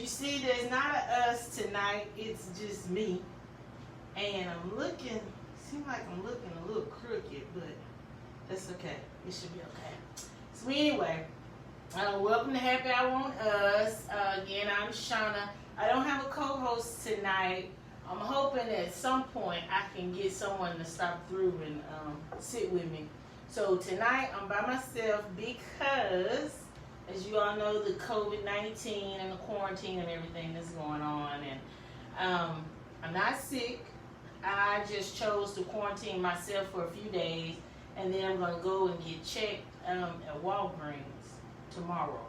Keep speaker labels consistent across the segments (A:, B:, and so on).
A: see, there's not a us tonight. It's just me. And I'm looking, seems like I'm looking a little crooked, but that's okay. It should be okay. So anyway, welcome to Happy Hour on Us. Again, I'm Shauna. I don't have a co-host tonight. I'm hoping at some point I can get someone to stop through and sit with me. So tonight I'm by myself because, as you all know, the COVID-19 and the quarantine and everything that's going on. And I'm not sick. I just chose to quarantine myself for a few days, and then I'm going to go and get checked at Walgreens tomorrow.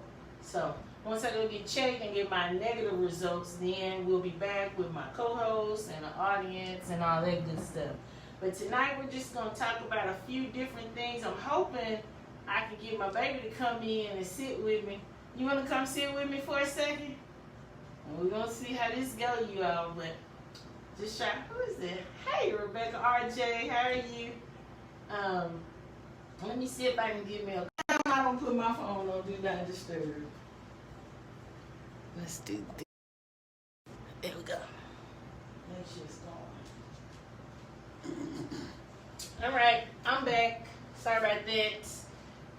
A: So once I go get checked and get my negative results, then we'll be back with my co-host and the audience and all that good stuff. But tonight we're just going to talk about a few different things. I'm hoping I can get my baby to come in and sit with me. You want to come sit with me for a second? And we're going to see how this goes, you all. But just try. Who is that? Hey, Rebecca RJ. How are you? Let me see if I can get me a... I don't put my phone on Do Not Disturb. Let's do this. There we go. Make sure it's going. All right, I'm back. Sorry about that.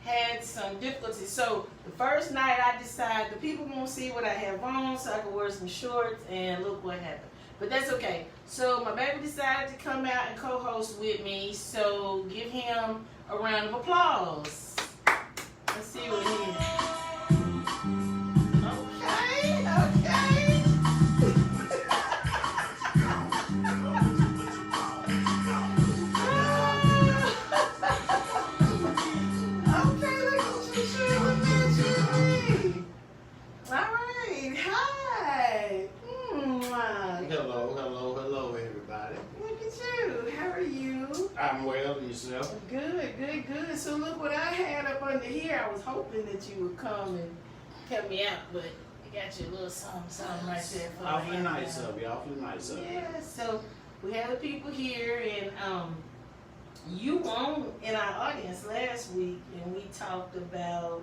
A: Had some difficulties. So the first night I decided the people won't see what I have on, so I can wear some shorts, and look what happened. But that's okay. So my baby decided to come out and co-host with me. So give him a round of applause. Let's see what he is.
B: I'm well, and yourself?
A: Good, good, good. So look what I had up under here. I was hoping that you would come and help me out, but I got you a little something right there for
B: awfully nice of you, awfully nice of you.
A: Yeah, so we had the people here, and you were in our audience last week, and we talked about,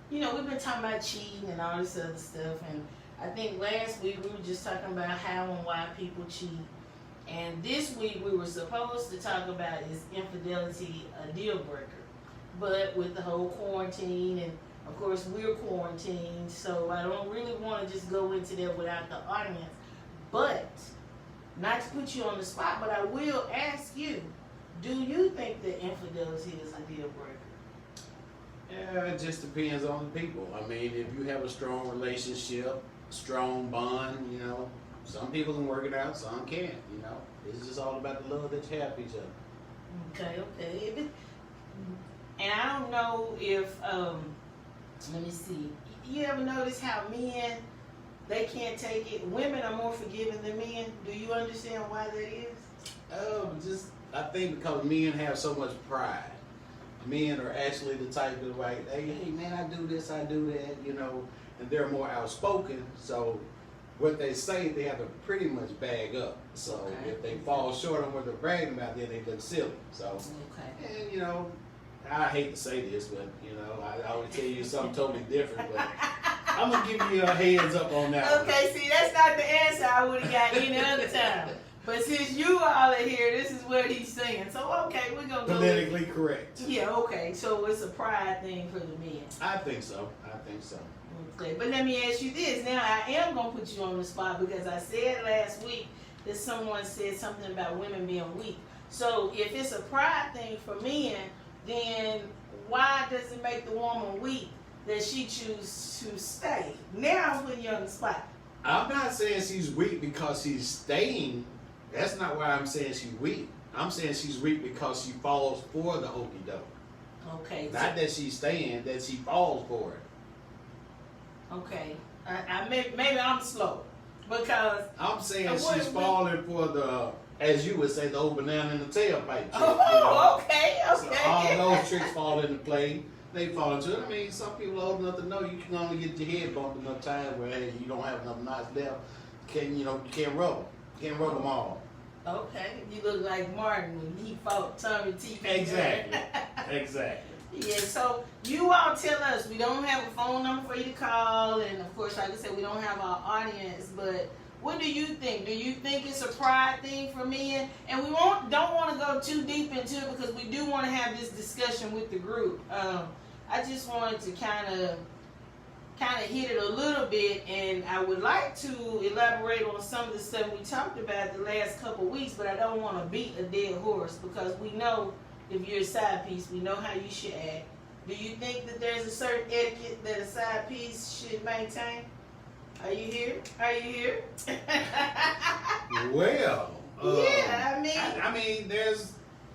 A: we've been talking about cheating and all this other stuff, and I think last week we were just talking about how and why people cheat. And this week we were supposed to talk about is infidelity a deal breaker. But with the whole quarantine, and of course we're quarantined, so I don't really want to just go into that without the audience. But, not to put you on the spot, but I will ask you, do you think that infidelity is a deal breaker?
B: Yeah, it just depends on the people. I mean, if you have a strong relationship, strong bond, some people can work it out, some can't, It's just all about the love that you have for each other.
A: Okay. And I don't know if, let me see. You ever notice how men, they can't take it? Women are more forgiving than men. Do you understand why that is?
B: I think because men have so much pride. Men are actually the type of like, hey man, I do this, I do that, and they're more outspoken, so what they say, they have to pretty much bag up. So if they fall short on what they're bragging about, then they look silly. So, and I hate to say this, but I would tell you something totally different. But I'm gonna give you a heads up on that.
A: Okay, see, that's not the answer I would have got any other time. But since you all are here, this is what he's saying. So okay, we're gonna go
B: politically correct.
A: Yeah, okay. So it's a pride thing for the men.
B: I think so.
A: Okay, but let me ask you this. Now, I am going to put you on the spot because I said last week that someone said something about women being weak. So if it's a pride thing for men, then why does it make the woman weak that she chooses to stay? Now I'm putting you on the spot.
B: I'm not saying she's weak because she's staying. That's not why I'm saying she's weak. I'm saying she's weak because she falls for the okie doke.
A: Okay.
B: Not that she's staying, that she falls for it.
A: Okay, maybe I'm slow because
B: I'm saying she's falling for the, as you would say, the old banana in the tailpipe.
A: Okay.
B: So all those tricks fall into play. They fall into it. I mean, some people are old enough to know you can only get your head bumped enough time where you don't have enough knots left. You can't rub them. You can't rub them all.
A: Okay, you look like Martin when he fought Tommy T.
B: Exactly.
A: Yeah, so you all tell us. We don't have a phone number for you to call, and of course, like I said, we don't have our audience. But what do you think? Do you think it's a pride thing for men? And we don't want to go too deep into it because we do want to have this discussion with the group. I just wanted to kind of hit it a little bit, and I would like to elaborate on some of the stuff we talked about the last couple weeks, but I don't want to beat a dead horse because we know if you're a side piece, we know how you should act. Do you think that there's a certain etiquette that a side piece should maintain? Are you here? Are you here?
B: Well,
A: yeah,
B: I mean,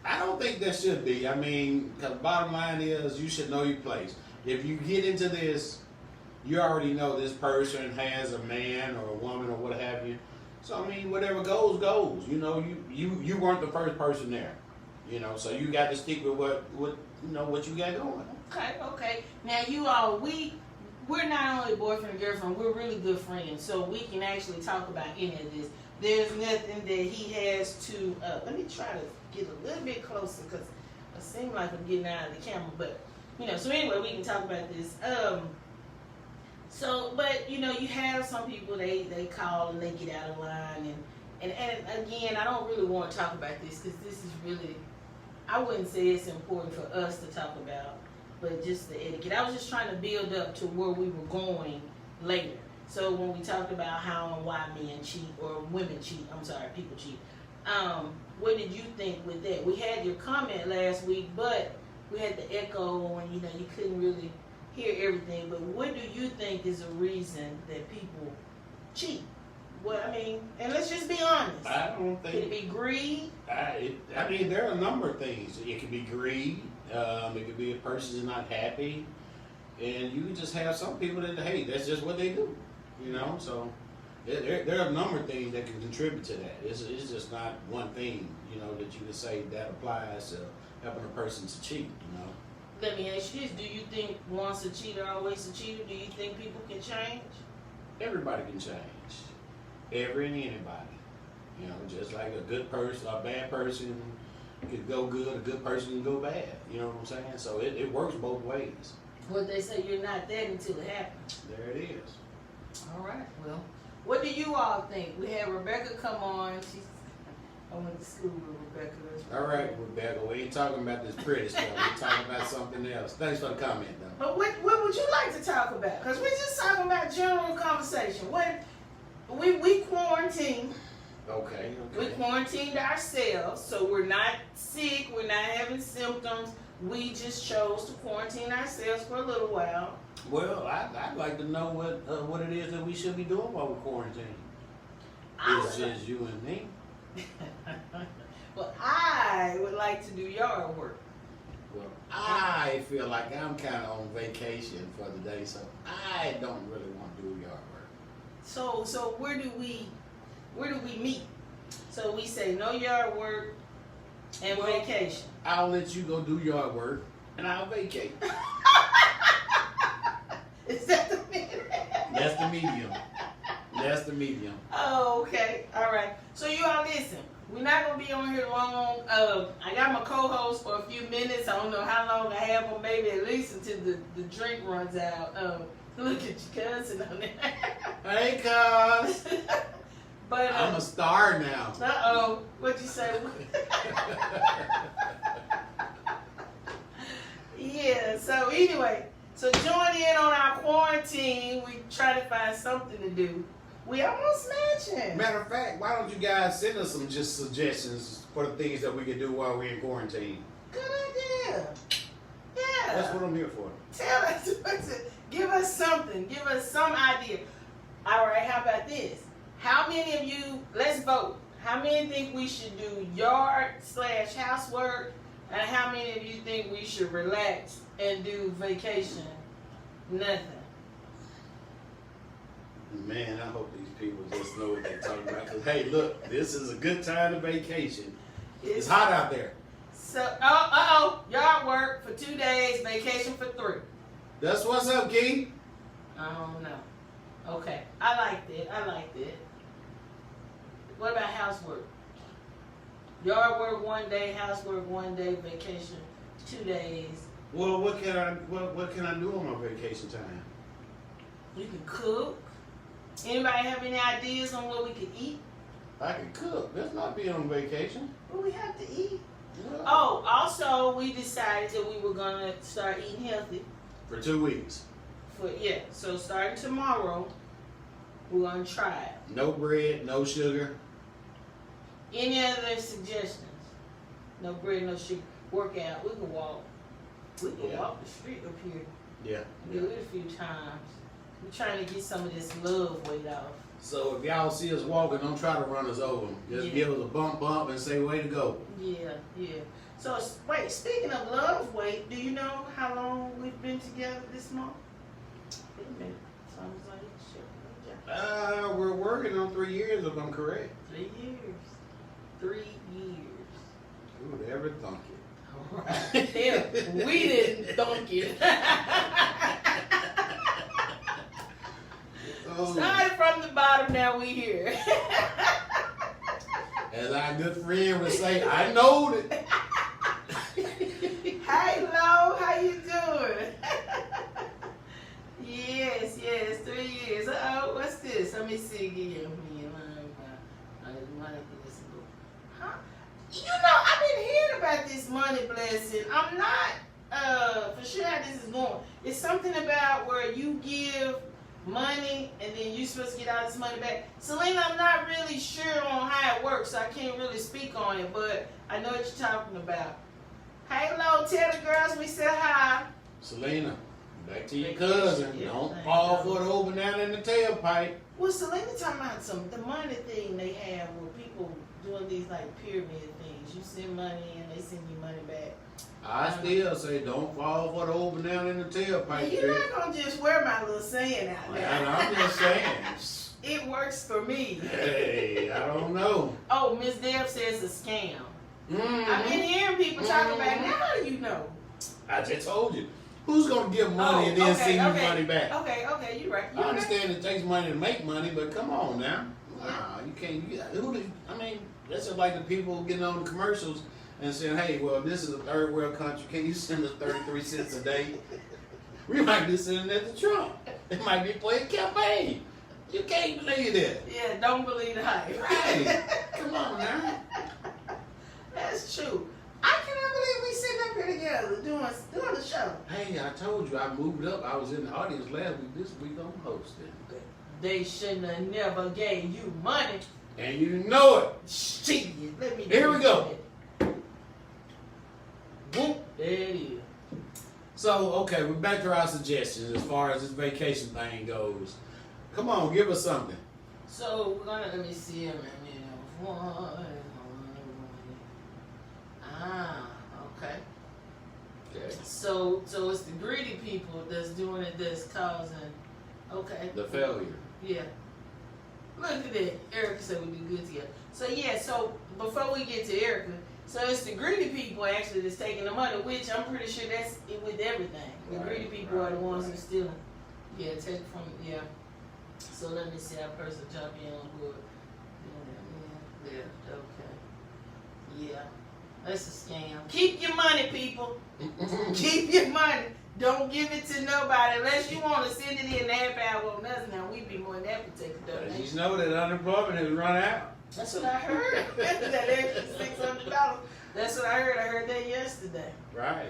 B: I don't think there should be. I mean, because bottom line is, you should know your place. If you get into this, you already know this person has a man or a woman or what have you. So I mean, whatever goes, goes. You know, you weren't the first person there. You know, so you got to stick with what you got going.
A: Okay. Now you all, we're not only boyfriend and girlfriend, we're really good friends, so we can actually talk about any of this. There's nothing that he has to. Let me try to get a little bit closer because it seems like I'm getting out of the camera, but so anyway, we can talk about this. But you have some people they call and they get out of line, and again, I don't really want to talk about this because this is really, I wouldn't say it's important for us to talk about, but just the etiquette. I was just trying to build up to where we were going later. So when we talked about how and why men cheat or women cheat, people cheat. What did you think with that? We had your comment last week, but we had the echo and you couldn't really hear everything. But what do you think is a reason that people cheat? Well, I mean, and let's just be honest.
B: I don't think.
A: Could it be greed?
B: I mean, there are a number of things. It could be greed. It could be a person is not happy, and you can just have some people that, hey, that's just what they do. So there are a number of things that can contribute to that. It's just not one thing, that you can say that applies to helping a person to cheat.
A: Let me ask you this: do you think once a cheater, always a cheater? Do you think people can change?
B: Everybody can change. Every and anybody. Just like a good person, a bad person could go good, a good person can go bad. You know what I'm saying? So it works both ways.
A: Well, they say you're not that until it happens.
B: There it is.
A: All right. Well, what do you all think? We had Rebecca come on. I went to school with Rebecca.
B: All right, Rebecca. We ain't talking about this pretty stuff. We're talking about something else. Thanks for the comment, though.
A: But what would you like to talk about? Because we're just talking about general conversation. We quarantined.
B: Okay.
A: We quarantined ourselves, so we're not sick. We're not having symptoms. We just chose to quarantine ourselves for a little while.
B: Well, I'd like to know what it is that we should be doing while we're quarantined. It's just you and me.
A: Well, I would like to do yard work.
B: Well, I feel like I'm kind of on vacation for the day, so I don't really want to do yard work.
A: So where do we meet? So we say no yard work and vacation.
B: I'll let you go do yard work and I'll vacate.
A: Is that the medium?
B: That's the medium. That's the medium.
A: Oh, okay. All right. So you all listen. We're not going to be on here long. I got my co-host for a few minutes. I don't know how long I have them. Maybe at least until the drink runs out. Look at your cousin on there.
B: Hey, cuz.
A: But
B: I'm a star now.
A: Uh-oh. What'd you say? Yeah. So anyway. So join in on our quarantine. We try to find something to do. We almost mentioned.
B: Matter of fact, why don't you guys send us some just suggestions for the things that we can do while we're in quarantine?
A: Good idea. Yeah.
B: That's what I'm here for.
A: Tell us. Give us something. Give us some idea. All right, how about this? How many of you, let's vote. How many think we should do yard/housework? And how many of you think we should relax and do vacation? Nothing.
B: Man, I hope these people just know what they're talking about. Because, hey, look, this is a good time to vacation. It's hot out there.
A: So, yard work for 2 days, vacation for 3.
B: That's what's up, Key.
A: I don't know. Okay, I like that. What about housework? Yard work 1 day, housework 1 day, vacation 2 days.
B: Well, what can I do on my vacation time?
A: You can cook. Anybody have any ideas on what we could eat?
B: I can cook. Let's not be on vacation.
A: What we have to eat?
B: Yeah.
A: Oh, also we decided that we were gonna start eating healthy.
B: For 2 weeks.
A: So starting tomorrow, we're gonna try it.
B: No bread, no sugar.
A: Any other suggestions? No bread, no sugar. Workout. We can walk. We can walk the street up here.
B: Yeah.
A: Do it a few times. We're trying to get some of this love weight off.
B: So if y'all see us walking, don't try to run us over. Just give us a bump and say, way to go.
A: Yeah. So, wait, speaking of love weight, do you know how long we've been together this month? Wait a minute. Sounds like shit.
B: We're working on 3 years, if I'm correct.
A: 3 years. 3 years.
B: Who would ever thunk it?
A: All right. Hell, we didn't thunk it. Started from the bottom, now we here.
B: As our good friend would say, I know it.
A: Hey, Lo, how you doing? Yes, 3 years. Uh-oh, what's this? Let me see again. Huh? You know, I've been hearing about this money blessing. I'm not for sure how this is going. It's something about where you give money and then you're supposed to get all this money back. Selena, I'm not really sure on how it works, so I can't really speak on it, but I know what you're talking about. Hey, Lo, tell the girls we said hi.
B: Selena, back to your cousin. Don't fall for the old banana in the tailpipe.
A: Well, Selena talking about the money thing they have where people doing these like pyramid things. You send money and they send you money back.
B: I still say don't fall for the old banana in the tailpipe.
A: You're not going to just wear my little saying out there.
B: Well, I'm just saying.
A: It works for me.
B: Hey, I don't know.
A: Oh, Miss Deb says it's a scam.
B: Mm-hmm.
A: I've been hearing people talk about it. Now how do you know?
B: I just told you. Who's going to give money and then send you money back?
A: Okay, you're right.
B: I understand it takes money to make money, but come on now. Nah, you can't. That's just like the people getting on the commercials and saying, hey, well, this is a third world country. Can you send us 33 cents a day? We might be sitting at the Trump. It might be playing campaign. You can't believe that.
A: Yeah, don't believe the hype.
B: Right. Come on now.
A: That's true. I cannot believe we sitting up here together doing the show.
B: Hey, I told you I moved up. I was in the audience last week. This week I'm hosting.
A: They shouldn't have never gave you money.
B: And you know it.
A: Shit. Let me
B: Here we go.
A: Boop. There it is.
B: So, okay, we're back to our suggestions as far as this vacation thing goes. Come on, give us something.
A: So we're gonna let me see. Okay.
B: Okay.
A: So it's the greedy people that's doing it, that's causing. Okay.
B: The failure.
A: Yeah. Look at that. Erica said we do good together. So yeah. So before we get to Erica, so it's the greedy people actually that's taking the money, which I'm pretty sure that's it with everything. The greedy people are the ones who are stealing. Yeah, take from So let me see how person jump in on board. Yeah. Okay. Yeah. That's a scam. Keep your money, people. Keep your money. Don't give it to nobody unless you want to send it in half hour on us. Now we'd be more than happy to take a donation.
B: You know that unemployment has run out.
A: That's what I heard. That extra $600. That's what I heard. I heard that yesterday.
B: Right.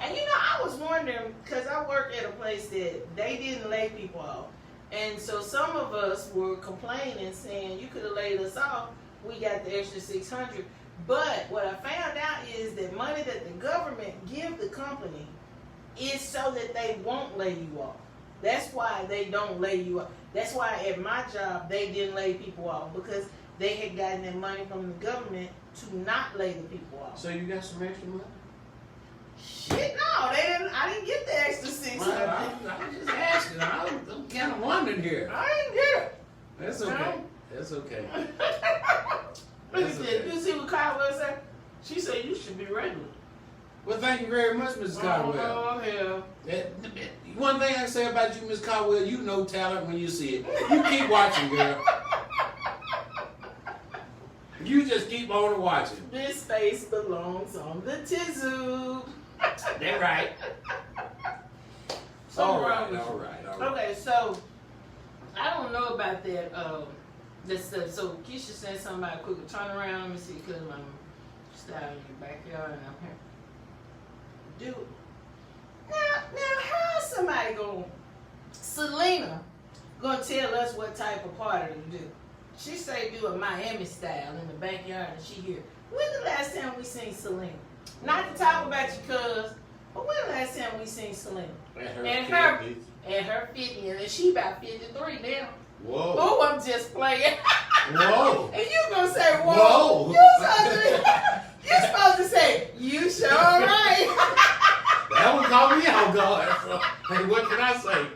A: And I was wondering, because I work at a place that they didn't lay people off. And so some of us were complaining, saying, you could have laid us off. We got the extra $600. But what I found out is that money that the government give the company is so that they won't lay you off. That's why they don't lay you off. That's why at my job they didn't lay people off, because they had gotten their money from the government to not lay the people off.
B: So you got some extra money?
A: Shit, no, they didn't. I didn't get the extra $600.
B: I'm just asking. I'm kind of wondering here.
A: I didn't get it.
B: That's okay. That's okay.
A: Look at that. You see what Caldwell said? She said you should be regular.
B: Well, thank you very much, Mrs. Caldwell.
A: Oh, hell.
B: One thing I say about you, Miss Caldwell, you know talent when you see it. You keep watching, girl. You just keep on watching.
A: This face belongs on the tizoo.
B: That's right.
A: Something
B: All
A: wrong
B: right,
A: with
B: all
A: you.
B: right, all right.
A: Okay, so I don't know about that stuff. So Keisha said something about a quick turnaround. Let me see, because I'm styling in your backyard and I'm here. Dude, now, how's somebody Selena gonna tell us what type of party to do? She say do a Miami style in the backyard, and she here. When the last time we seen Selena? Not to talk about you, cuz, but when the last time we seen Selena?
B: And
A: her 50, and she about 53 now.
B: Whoa.
A: Oh, I'm just playing.
B: Whoa.
A: And you gonna say,
B: Whoa.
A: whoa. You supposed to say, you sure right.
B: That would call me out, God. So, hey, what can I say?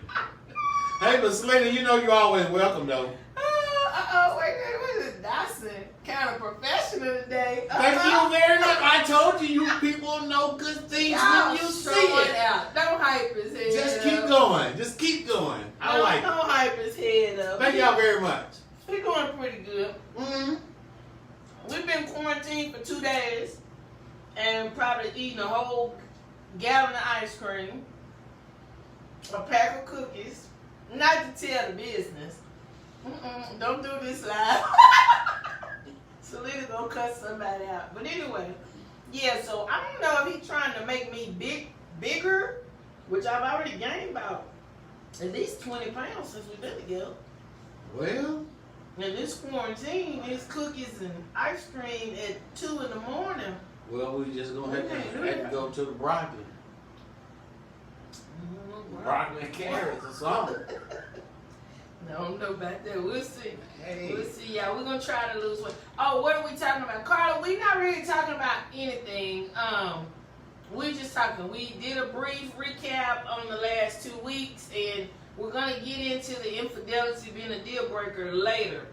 B: Hey, but Selena, you know you're always welcome, though.
A: Wait, what is Dawson? Kind of professional today.
B: Thank you very much. I told you, you people know good things
A: Y'all
B: when you see
A: showing
B: it.
A: out. Don't hype his head
B: Just
A: up.
B: keep going. Just keep going. I like it.
A: Don't hype his head up.
B: Thank y'all very much.
A: We're going pretty good.
B: Mm-hmm.
A: We've been quarantined for 2 days and probably eating a whole gallon of ice cream, a pack of cookies, not to tell the business. Don't do this live. Selena gonna cut somebody out. But anyway, yeah, so I don't know if he's trying to make me bigger, which I've already gained about at least 20 pounds since we've been together.
B: Well,
A: And this quarantine, these cookies and ice cream at 2 in the morning.
B: we just gonna have to go to the broccoli. Broccoli and carrots or something.
A: I don't know about that. We'll see.
B: Hey.
A: We'll see, y'all. We're gonna try to lose weight. Oh, what are we talking about? Carla, we're not really talking about anything. We're just talking. We did a brief recap on the last 2 weeks, and we're gonna get into the infidelity being a deal breaker later.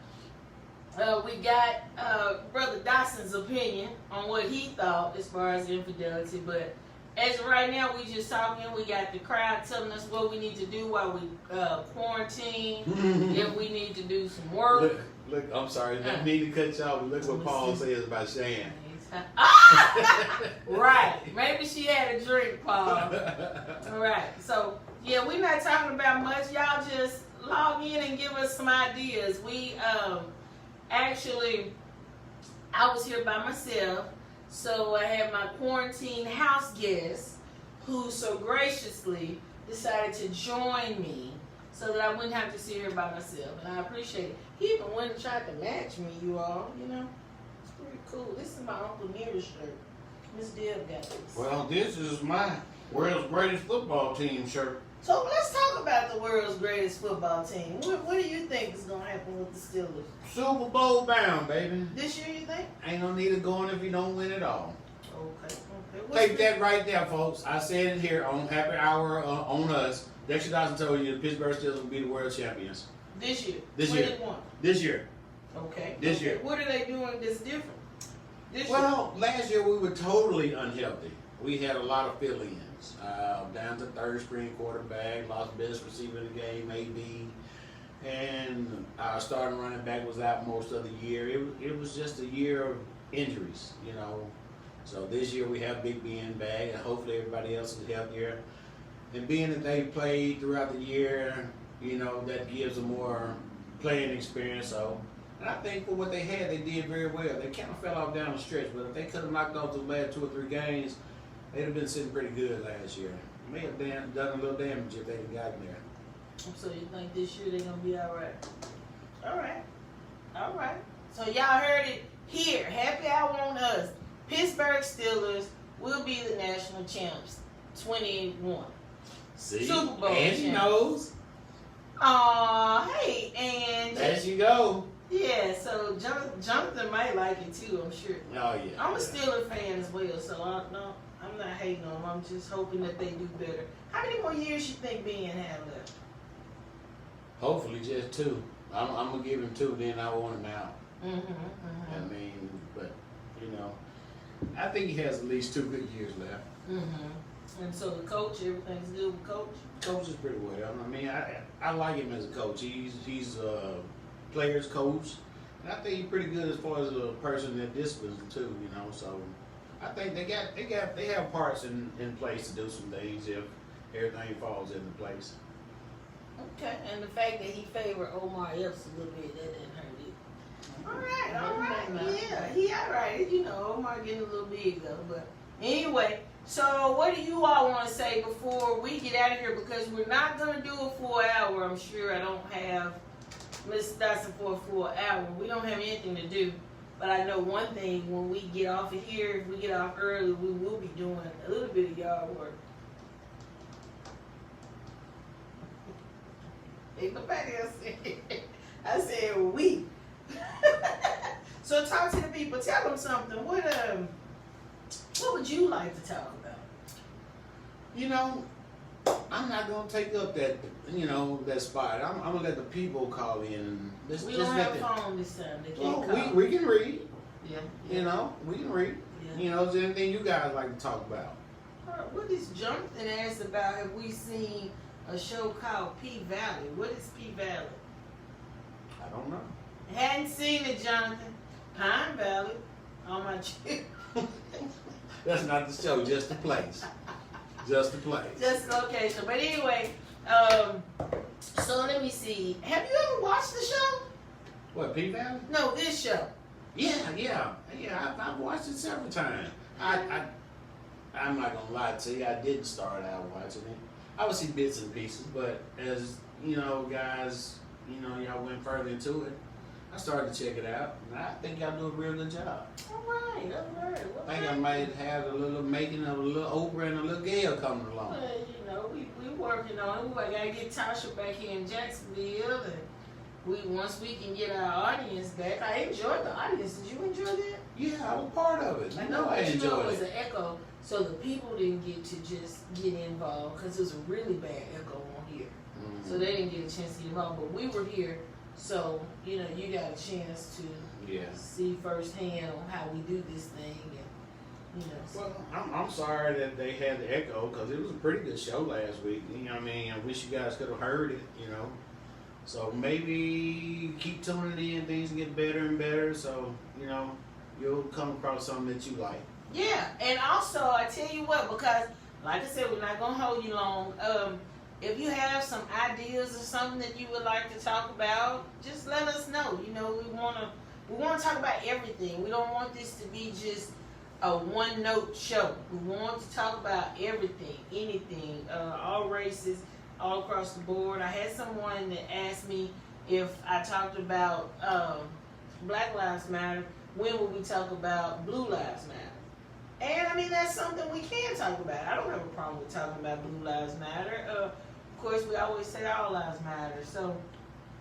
A: We got Brother Dawson's opinion on what he thought as far as infidelity, but as of right now, we just talking. We got the crowd telling us what we need to do while we quarantine. If we need to do some work.
B: Look, I'm sorry, didn't mean to cut y'all, but look what Paul says about Shan.
A: Right. Maybe she had a drink, Paul. All right. So, yeah, we're not talking about much. Y'all just log in and give us some ideas. We actually, I was here by myself. So I had my quarantine house guest who so graciously decided to join me so that I wouldn't have to sit here by myself. And I appreciate it. He even went and tried to match me, you all, you know. It's pretty cool. This is my Uncle Nearest shirt. Miss Deb got this.
B: Well, this is my world's greatest football team shirt.
A: So let's talk about the world's greatest football team. What do you think is going to happen with the Steelers?
B: Super Bowl bound, baby.
A: This year, you think?
B: Ain't no need of going if you don't win it all.
A: Okay.
B: Take that right there, folks. I said it here on Happy Hour on us. Dexter Dawson told you the Pittsburgh Steelers will be the world champions.
A: This year?
B: This year.
A: 21.
B: This year.
A: Okay.
B: This year.
A: What are they doing that's different? This year?
B: Well, last year we were totally unhealthy. We had a lot of fill-ins. Down to third string quarterback, lost best receiver in the game, maybe. And our starting running back was out most of the year. It was just a year of injuries, you know. So this year we have Big Ben back, and hopefully everybody else is healthier. And being that they played throughout the year, you know, that gives them more playing experience. So, and I think for what they had, they did very well. They kind of fell off down the stretch, but if they could have knocked off the last 2 or 3 games, they'd have been sitting pretty good last year. May have done a little damage if they'd have gotten there.
A: So you think this year they're going to be all right? All right. All right. So y'all heard it here. Happy Hour on us. Pittsburgh Steelers will be the national champs. 21.
B: See?
A: Super Bowl
B: And she
A: champs.
B: knows.
A: Hey, and
B: There she go.
A: yeah, so Jonathan might like it too, I'm sure.
B: Oh, yeah.
A: I'm a Steelers fan as well, so I'm not hating on them. I'm just hoping that they do better. How many more years you think Ben have left?
B: Hopefully just 2. I'm going to give him 2, then I want him out. I mean, but, you know, I think he has at least 2 good years left.
A: And so the coach, everything's good with coach?
B: Coach is pretty well. I mean, I like him as a coach. He's a player's coach. And I think he's pretty good as far as a person that disciplines him too, you know. So I think they have parts in place to do some things if everything falls into place.
A: Okay.
C: And the fact that he favored Omar Epps a little bit, that didn't hurt it.
A: All right. Yeah, he all right. You know, Omar getting a little big though. But anyway, so what do you all want to say before we get out of here? Because we're not gonna do a full hour. I'm sure I don't have Miss Dodson for a full hour. We don't have anything to do. But I know one thing: when we get off of here, if we get off early, we will be doing a little bit of yard work. Ain't nobody else said. I said we. So talk to the people. Tell them something. What would you like to talk about?
B: You know, I'm not gonna take up that that spot. I'm gonna let the people call in. And
A: We don't have a phone this time. They can't
B: well,
A: call.
B: we can read.
A: Yeah.
B: You know, we can read.
A: Yeah.
B: Is there anything you guys like to talk about?
A: What is Jonathan asked about? Have we seen a show called P Valley? What is P Valley?
B: I don't know.
A: Hadn't seen it, Jonathan. Pine Valley. On my chip.
B: That's not the show, just the place. Just the place.
A: Just location. But anyway, so let me see. Have you ever watched the show?
B: What, P Valley?
A: No, this show.
B: Yeah. I've watched it several times. I'm not gonna lie to you. I didn't start out watching it. I would see bits and pieces, but as guys, y'all went further into it. I started to check it out, and I think y'all do a real good job.
A: All right.
B: I think I might have a little making of a little Oprah and a little Gail coming along.
A: Well, we working on it. We gotta get Tasha back here in Jacksonville, and once we can get our audience back. I enjoyed the audience. Did you enjoy that?
B: Yeah, I was part of it. I know I
A: But
B: enjoyed
A: it was
B: it.
A: an echo, so the people didn't get to just get involved because it was a really bad echo on here.
B: Mhm.
A: So they didn't get a chance to get involved. But we were here, so you got a chance to
B: Yeah.
A: see firsthand on how we do this thing, and so.
B: Well, I'm sorry that they had the echo because it was a pretty good show last week. I wish you guys could have heard it. So maybe keep tuning in. Things get better and better. So you'll come across something that you like.
A: Yeah, and also I tell you what, because like I said, we're not gonna hold you long. If you have some ideas or something that you would like to talk about, just let us know. We wanna talk about everything. We don't want this to be just a one-note show. We want to talk about everything, anything, all races, all across the board. I had someone that asked me if I talked about Black Lives Matter, when will we talk about Blue Lives Matter? And that's something we can talk about. I don't have a problem with talking about Blue Lives Matter. Of course, we always say all lives matter. So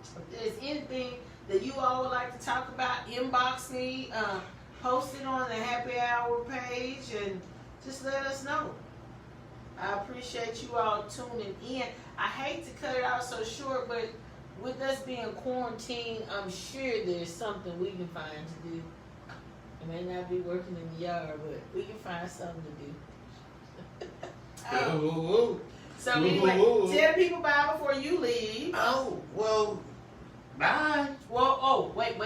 A: if there's anything that you all would like to talk about, inbox me, post it on the Happy Hour page, and just let us know. I appreciate you all tuning in. I hate to cut it out so short, but with us being quarantined, I'm sure there's something we can find to do. It may not be working in the yard, but we can find something to do. So anyway, tell the people bye before you leave.
B: Oh, well, bye.
A: Well, wait.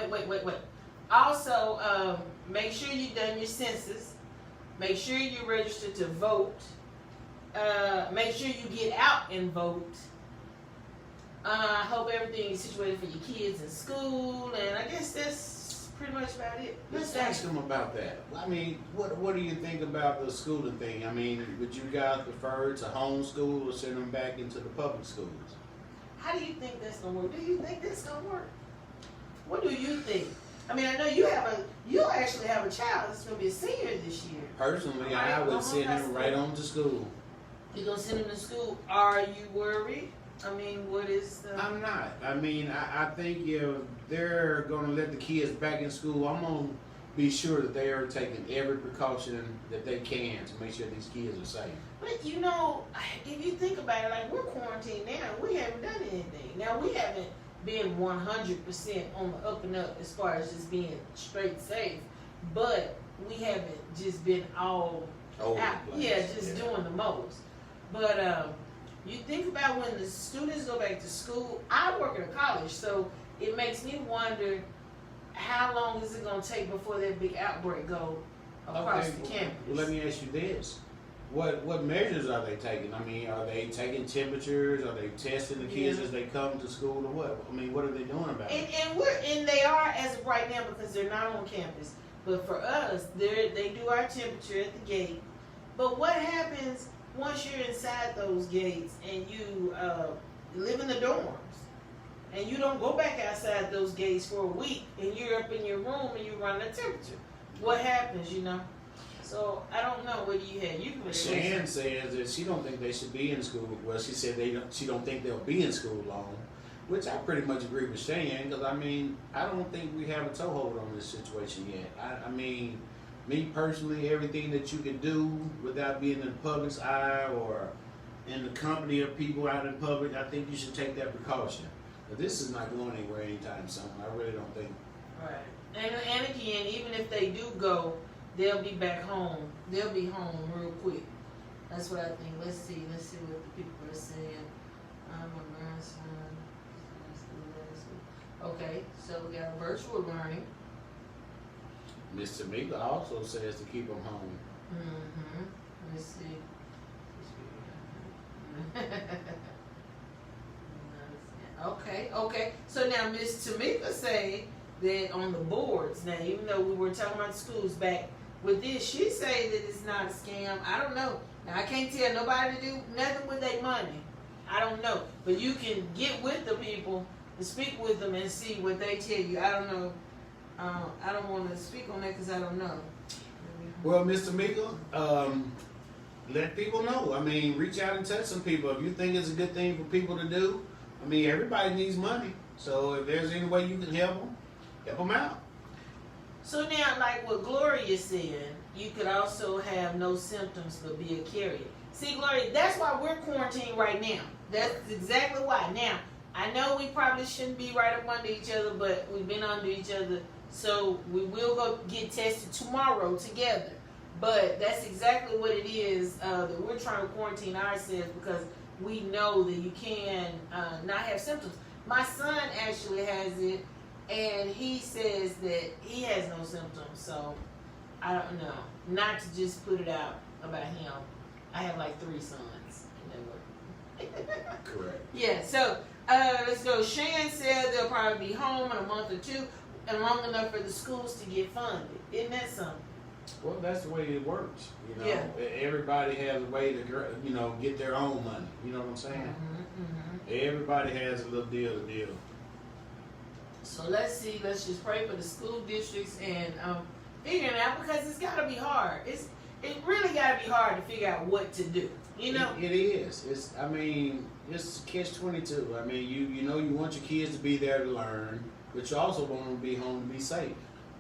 A: Also, make sure you've done your census. Make sure you're registered to vote. Make sure you get out and vote. I hope everything is situated for your kids in school, and I guess that's pretty much about it.
B: Let's ask them about that. What do you think about the schooling thing? Would you guys prefer to homeschool or send them back into the public schools?
A: How do you think that's gonna work? Do you think that's gonna work? What do you think? I know you actually have a child that's gonna be a senior this year.
B: Personally, I would send him right on to school.
A: You're gonna send him to school. Are you worried? What is the...
B: I'm not. I think if they're going to let the kids back in school, I'm going to be sure that they are taking every precaution that they can to make sure these kids are safe.
A: But if you think about it, we're quarantined now. We haven't done anything. Now, we haven't been 100% on the up and up as far as just being straight safe. But we haven't just been all out. Yeah, just doing the most. But... you think about when the students go back to school. I work at a college, so it makes me wonder how long is it going to take before that big outbreak go across
B: Okay,
A: the
B: well,
A: campus.
B: well, let me ask you this. What measures are they taking? I mean, are they taking temperatures? Are they testing the kids
A: Yeah.
B: as they come to school or what? I mean, what are they doing about it?
A: And they are as of right now because they're not on campus. But for us, they do our temperature at the gate. But what happens once you're inside those gates and you live in the dorms and you don't go back outside those gates for a week and you're up in your room and you run the temperature? What happens, you know? So I don't know. What do you have? You can.
B: Shan says that she don't think they should be in school. Well, she said she don't think they'll be in school long, which I pretty much agree with Shan because I mean I don't think we have a toehold on this situation yet. I mean, me personally, everything that you can do without being in the public's eye or in the company of people out in public, I think you should take that precaution. But this is not going anywhere anytime soon. I really don't think.
A: Right. And again, even if they do go, they'll be back home. They'll be home real quick. That's what I think. Let's see what the people are saying. I'm a grandson. Okay, so we got virtual learning.
B: Miss Tamika also says to keep them home.
A: Mm-hmm. Let's see. Okay. So now Miss Tamika say that on the boards, now even though we were talking about schools back with this, she say that it's not a scam. I don't know. Now I can't tell nobody to do nothing with their money. I don't know. But you can get with the people and speak with them and see what they tell you. I don't know. I don't want to speak on that because I don't know.
B: Well, Mr. Mika, let people know. I mean, reach out and touch some people. If you think it's a good thing for people to do, I mean, everybody needs money. So if there's any way you can help them out.
A: So now, like what Gloria said, you could also have no symptoms but be a carrier. See, Gloria, that's why we're quarantined right now. That's exactly why. Now, I know we probably shouldn't be right up under each other, but we've been under each other. So we will go get tested tomorrow together. But that's exactly what it is that we're trying to quarantine ourselves because we know that you can not have symptoms. My son actually has it, and he says that he has no symptoms. So I don't know. Not to just put it out about him. I have like 3 sons.
B: Correct.
A: Yeah, so let's go. Shan said they'll probably be home in a month or 2 and long enough for the schools to get funded. Isn't that something?
B: Well, that's the way it works. You know,
A: Yeah.
B: Everybody has a way to, get their own money. You know what I'm saying? Everybody has a little deal to deal.
A: So let's see. Let's just pray for the school districts and figuring it out because it's got to be hard. It really got to be hard to figure out what to do. You know.
B: It is. It's catch-22. I mean, you want your kids to be there to learn, but you also want them to be home to be safe.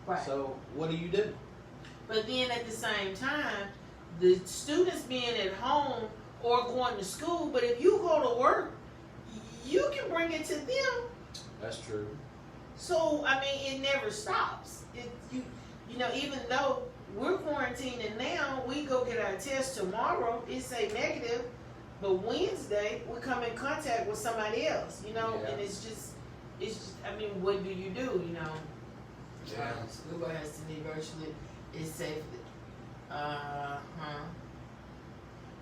A: Right.
B: So what do you do?
A: But then at the same time, the students being at home or going to school, but if you go to work, you can bring it to them.
B: That's true.
A: So, I mean, it never stops. Even though we're quarantining now, we go get our test tomorrow, it say negative, but Wednesday we come in contact with somebody else,
B: Yeah.
A: and it's just, I mean, what do you do,
B: Yeah.
A: School has to be virtually, it's safe.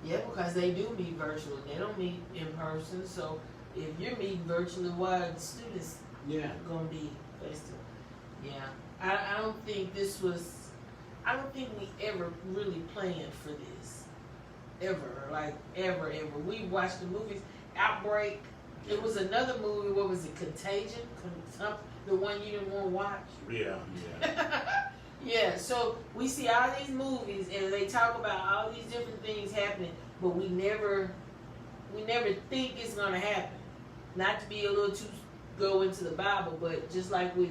A: Yeah, because they do meet virtually. They don't meet in person, so if you're meeting virtually, why are the students
B: Yeah.
A: gonna be face to? Yeah, I don't think I don't think we ever really planned for this, ever. We watched the movies, Outbreak. It was another movie. What was it? Contagion, the one you didn't want to watch.
B: Yeah.
A: Yeah. So we see all these movies and they talk about all these different things happening, but we never think it's gonna happen. Not to be a little too go into the Bible, but just like with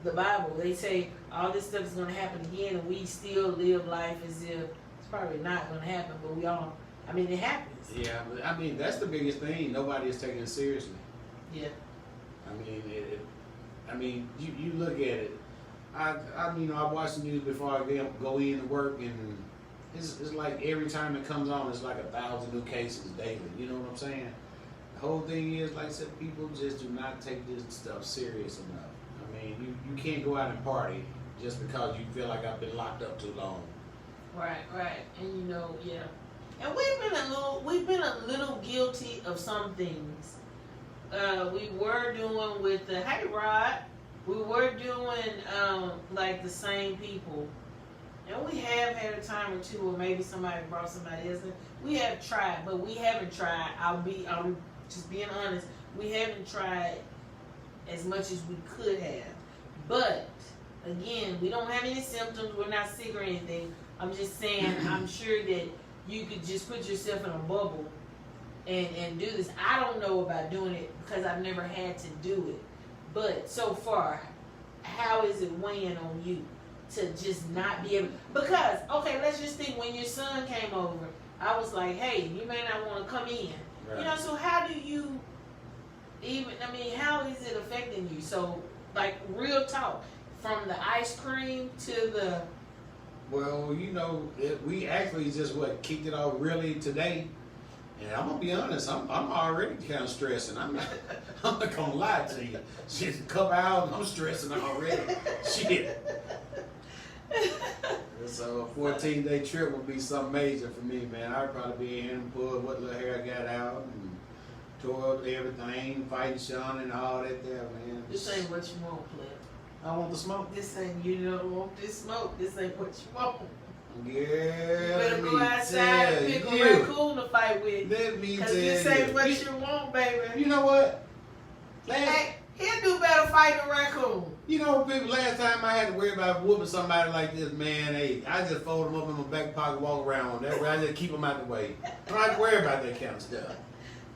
A: the Bible, they say all this stuff is going to happen again, and we still live life as if it's probably not going to happen, but it happens.
B: Yeah. I mean, that's the biggest thing. Nobody is taking it seriously.
A: Yeah.
B: I mean, you look at it. I watch the news before I go in to work, and it's like every time it comes on, it's like 1,000 new cases daily. You know what I'm saying? The whole thing is, like I said, people just do not take this stuff serious enough. I mean, you can't go out and party just because you feel like I've been locked up too long.
C: Right. And you know, yeah. And we've been a little guilty of some things. We were doing with the hey Rod, we were doing like the same people. And we have had a time or two where maybe somebody brought somebody else in. We have tried, but we haven't tried. I'm just being honest. We haven't tried as much as we could have. But again, we don't have any symptoms. We're not sick or anything. I'm just saying, I'm sure that you could just put yourself in a bubble and do this. I don't know about doing it because I've never had to do it. But so far, how is it weighing on you to just not be able? Because, okay, let's just think when your son came over, I was like, hey, you may not want to come in. Right. You know, so how do you even, I mean, how is it affecting you? So, like, real talk, from the ice cream to the...
B: Well, you know, we actually just kicked it off really today, and I'm gonna be honest, I'm already kind of stressing. I'm not gonna lie to you. Shit, a couple hours, I'm stressing already. Shit. So a 14-day trip would be something major for me, man. I'd probably be in and pull what little hair I got out and tore up everything, fighting Sean and all that there, man.
C: This ain't what you want, player.
B: I want the smoke.
C: This ain't, you don't want this smoke. This ain't what you want.
B: Yeah,
C: you better go outside and pick a raccoon to fight with.
B: Let me tell you.
C: Because this ain't what you want, baby.
B: You know what?
C: Hey, he'll do better fighting a raccoon.
B: You know, people, last time I had to worry about whooping somebody like this, man, hey, I just fold them up in my back pocket, walk around. That way I just keep them out the way. I don't have to worry about that kind of stuff.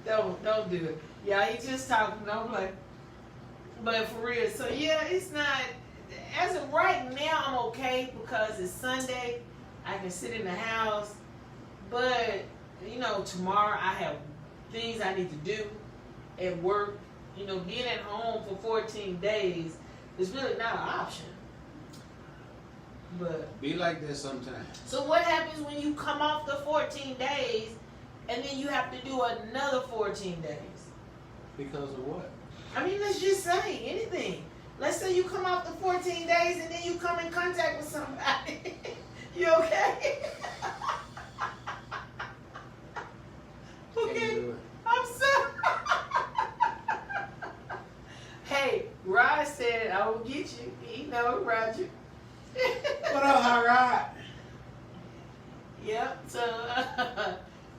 C: Don't do it. Yeah, he just talking, don't play. But for real, so yeah, it's not, as of right now, I'm okay because it's Sunday. I can sit in the house. But, you know, tomorrow I have things I need to do at work. You know, being at home for 14 days is really not an option. But
B: be like that sometimes.
C: So what happens when you come off the 14 days and then you have to do another 14 days?
B: Because of what?
C: I mean, let's just say anything. Let's say you come off the 14 days and then you come in contact with somebody. You okay? Okay. I'm sorry. Hey, Rod said I will get you. He know it, Roger.
B: What up, Hot Rod?
C: Yep. So,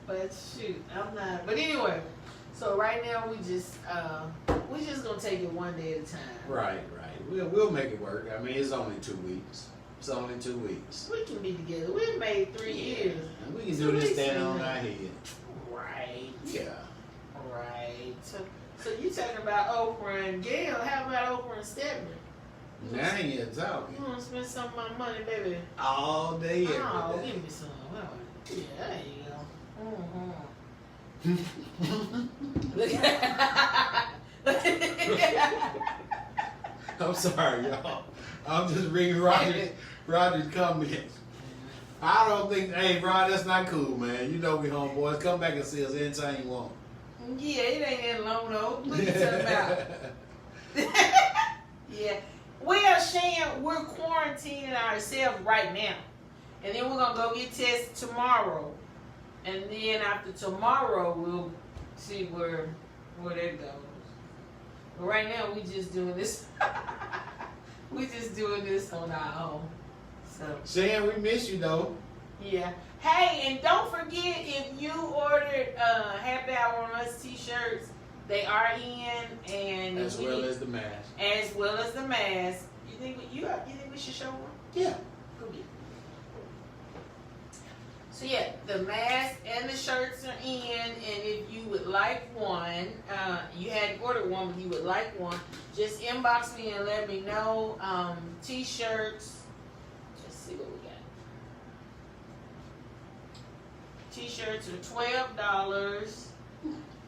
C: but shoot, I'm not. But anyway. So right now we just gonna take it one day at a time.
B: Right. We'll make it work. I mean, it's only 2 weeks. It's only 2 weeks.
C: We can be together. We've made 3 years.
B: And we can do this standing on our head.
C: Right.
B: Yeah.
C: Right. So you talking about Oprah and Gail? How about Oprah and Stephanie?
B: Now you're talking.
C: You want to spend some of my money, baby?
B: All day, every
C: Oh,
B: day.
C: give me some. Yeah, there you go.
B: I'm sorry, y'all. I'm just reading Roger's comments. I don't think, hey, Rod, that's not cool, man. You know we homeboys. Come back and see us anytime you want.
C: Yeah, it ain't that long though. What you talking about? Yeah. Well, Shan, we're quarantining ourselves right now. And then we're going to go get tested tomorrow. And then after tomorrow, we'll see where that goes. But right now, we just doing this. We just doing this on our own. So
B: Shan, we miss you, though.
C: yeah. Hey, and don't forget, if you ordered Happy Hour on Us t-shirts, they are in, and
B: As well as the mask.
C: As well as the mask. You think we should show one?
B: Yeah.
C: Go get it. So yeah, the mask and the shirts are in, and if you would like one, you hadn't ordered one, but you would like one, just inbox me and let me know. T-shirts. Let's see what we got. T-shirts are $12,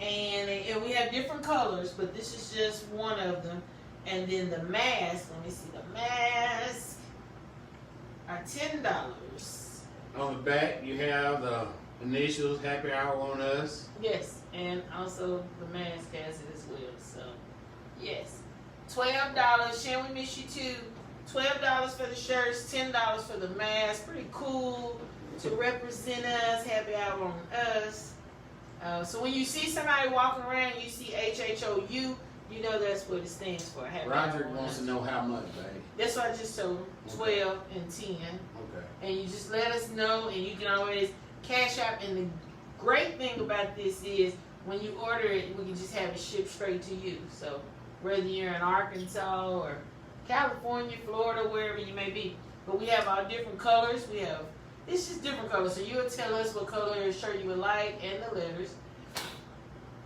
C: and we have different colors, but this is just one of them. And then the mask, let me see, the mask are $10.
B: On the back, you have the initials, Happy Hour on Us.
C: Yes, and also the mask has it as well. So, yes, $12. Shan, we miss you too. $12 for the shirts, $10 for the mask. Pretty cool. to represent us. Happy hour on us. So when you see somebody walking around, you see HHOU, you know that's what it stands for. Happy
B: Roger
C: hour on
B: wants
C: us.
B: to know how much, babe.
C: That's what I just told him. 12 and 10.
B: Okay.
C: And you just let us know, and you can always cash out. And the great thing about this is when you order it, we can just have it shipped straight to you. So whether you're in Arkansas or California, Florida, wherever you may be. But we have all different colors. It's just different colors. So you'll tell us what color shirt you would like and the letters.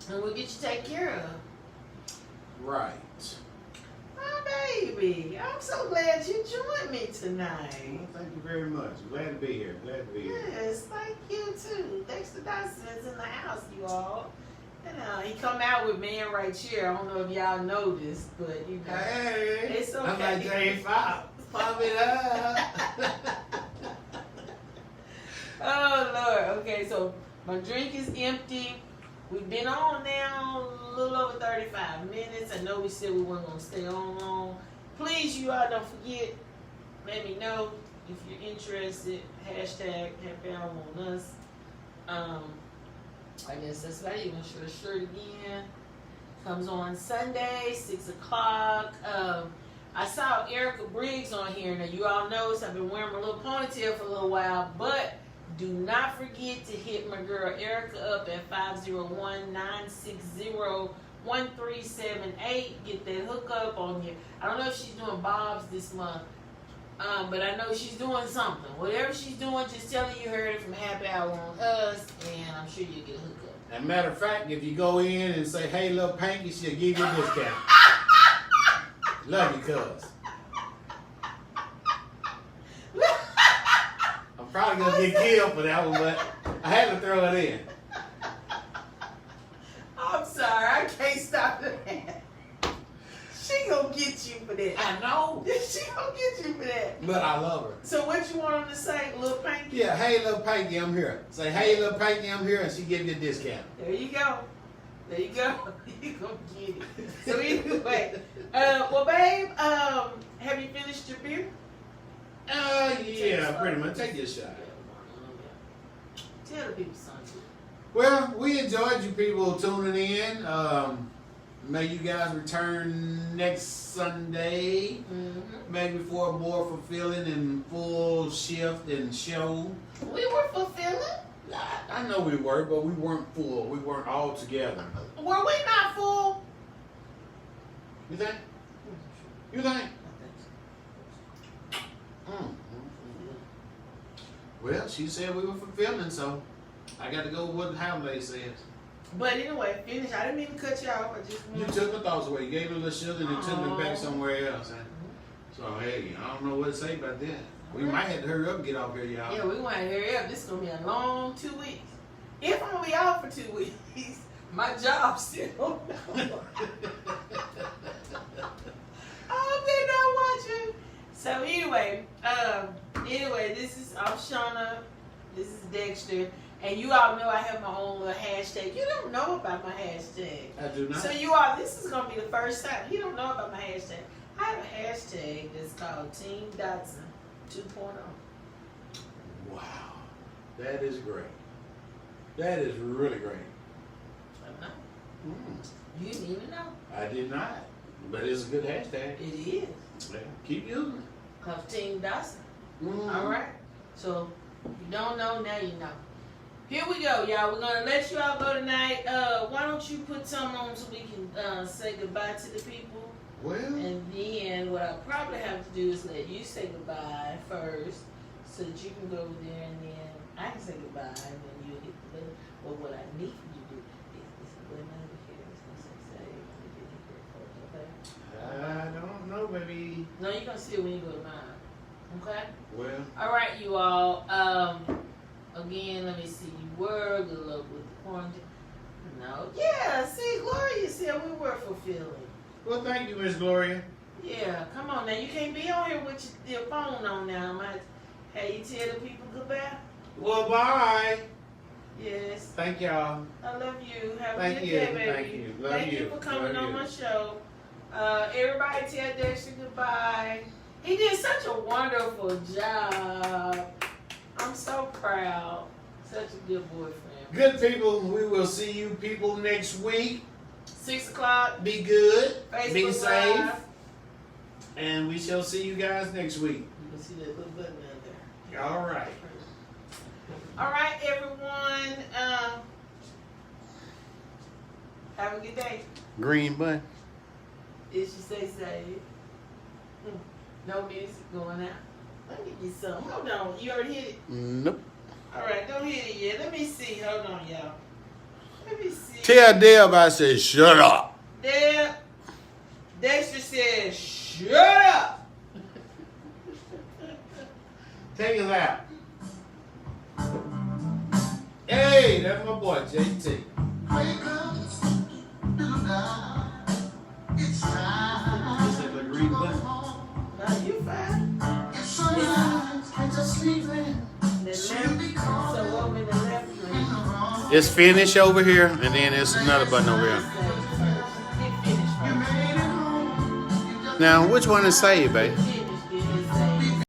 C: And we'll get you taken care of.
B: Right.
C: My baby. I'm so glad you joined me tonight.
B: Well, thank you very much. Glad to be here. Glad to be here.
C: Yes, thank you too. Dexter Dyson is in the house, you all. And he come out with man right here. I don't know if y'all noticed, but you know.
B: Hey,
C: It's okay.
B: I'm like James Fox. Pop it up.
C: Oh Lord. Okay, so my drink is empty. We've been on now a little over 35 minutes. I know we said we weren't gonna stay on long. Please, you all don't forget. Let me know if you're interested. Hashtag Happy Hour on us. I guess that's about it. You want to show the shirt again? Comes on Sunday, 6 o'clock. I saw Erica Briggs on here. Now, you all notice I've been wearing my little ponytail for a little while, but do not forget to hit my girl Erica up at 501-960-1378. Get that hookup on you. I don't know if she's doing Bob's this month, but I know she's doing something. Whatever she's doing, just tell her you heard it from Happy Hour on us, and I'm sure you'll get a hookup.
B: As a matter of fact, if you go in and say, hey, little Panky, she'll give you a discount. Love you, cuz. I'm probably going to get killed for that one, but I had to throw it in.
C: I'm sorry, I can't stop that. She gonna get you for that.
B: I know.
C: She gonna get you for that.
B: But I love her.
C: So what you want him to say, little Panky?
B: Yeah, hey, little Panky, I'm here. Say, hey, little Panky, I'm here, and she give you a discount.
C: There you go. There you go. You gonna get it. So anyway, well, babe, have you finished your beer?
B: Yeah, pretty much. Take your shot.
C: Tell the people something.
B: Well, we enjoyed you people tuning in. May you guys return next Sunday, maybe for a more fulfilling and full shift and show.
C: We were fulfilling.
B: I know we were, but we weren't full. We weren't all together.
C: Were we not full?
B: You think? You think? Well, she said we were fulfilling, so I got to go with what Hamlet says.
C: But anyway, finish. I didn't mean to cut you off. I just
B: You
C: wanted
B: took my thoughts away. You gave me a little sugar and then took me back somewhere else. So, hey, I don't know what to say about that. We might have to hurry up and get off here, y'all.
C: Yeah, we want to hurry up. This is going to be a long 2 weeks. If I'm going to be out for 2 weeks, my job still. I hope they're not watching. So anyway, this is Shauna. This is Dexter. And you all know I have my own little hashtag. You don't know about my hashtag.
B: I do not.
C: So you all, this is going to be the first time. You don't know about my hashtag. I have a hashtag that's called Team Dotson 2.0.
B: Wow. That is great. That is really great.
C: I know.
B: Mm.
C: You didn't even know.
B: I did not. But it's a good hashtag.
C: It is.
B: Yeah. Keep using it.
C: Cause Team Dotson.
B: Mm.
C: All right. So if you don't know, now you know. Here we go, y'all. We're gonna let you all go tonight. Why don't you put something on so we can say goodbye to the people?
B: Well.
C: And then what I'll probably have to do is let you say goodbye first, so that you can go over there, and then I can say goodbye, and then you hit the button. But what I need for you to do is a button over here. It's gonna say save.
B: I don't know, baby.
C: No, you're gonna see it when you go to mine. Okay?
B: Well.
C: All right, you all. Again, let me see. You were good luck with the quarantine. No. Yeah, see, Gloria said we were fulfilling.
B: Well, thank you, Miss Gloria.
C: Yeah, come on now. You can't be on here with your phone on now. Hey, you tell the people goodbye?
B: Well, bye.
C: Yes.
B: Thank y'all.
C: I love you. Have a
B: Thank
C: good
B: you.
C: day, baby.
B: Thank you. Love
C: Thank
B: you.
C: you for coming
B: Love
C: on
B: you.
C: my show. Everybody tell Dexter goodbye. He did such a wonderful job. I'm so proud. Such a good boyfriend.
B: Good people, we will see you people next week.
C: 6 o'clock.
B: Be good.
C: Facebook
B: Be safe.
C: Live.
B: And we shall see you guys next week.
C: You can see that little button down there.
B: All right.
C: All right, everyone. Have a good day.
B: Green button.
C: Did she say save? No music going out. Let me get some. Hold on. You already hit it?
B: Nope.
C: All right, don't hit it yet. Let me see. Hold on, y'all. Let me see.
B: Tell Deb I said shut up.
C: Deb. Dexter says, shut up.
B: Take us out. Hey, that's my boy JT.
D: Wake up, little girl. It's time.
B: This is the green button.
C: Are you fine?
D: It's sunrise, kids are sleeping.
C: The left. So over in the left lane.
B: It's finish over here, and then there's another button over here.
C: Hit finish
D: You
C: first.
D: made it home. You just
B: Now, which one is save, babe?
C: Hit